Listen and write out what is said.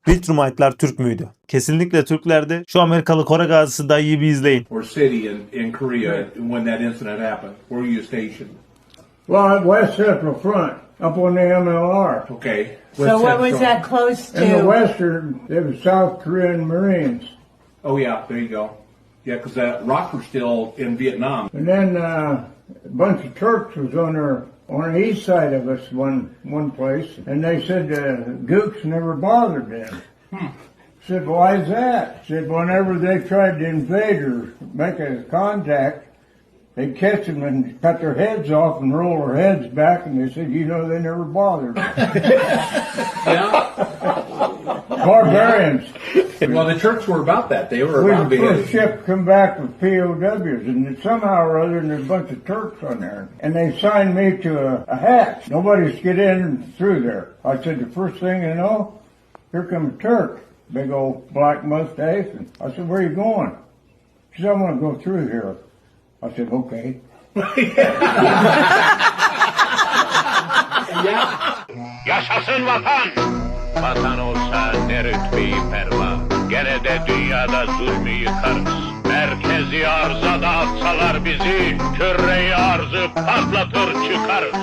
Viltrumite'lar Türk müydü? Kesinlikle Türklerdi. Şu Amerikalı Kore gazisi dayıyı bir izleyin. or city in Korea when that incident happened? Where were you stationed? Well, at West Central Front, up on the MLR. Okay. So West what was Central. that close In the to? western, it was South Korean Marines. Oh yeah, there you go. Yeah, because Rock still in Vietnam. And then a bunch of Turks was on the east side of us one place, and they said Gooks never bothered them. I said, why is that? I said, whenever they tried to invade or make a contact, they'd catch them and cut their heads off and roll their heads back, and they said, they never bothered them. Barbarians. Well, the Turks were about that. They were We about was the first beheading. ship come back with POWs, and somehow or other, there's a bunch of Turks on there. And they signed me to a hatch. Nobody's get in through there. I said, the first thing you know, here comes a Turk. Big old black mustache. And I said, where are you going? She said, I want to go through here. I said, okay. Yaşasın vatan! Vatan olsa ne rütbeyi perva. Gene de dünyada zulmü yıkarız. Merkezi arıza dağıtsalar bizi, küre-i arzı patlatır çıkarız.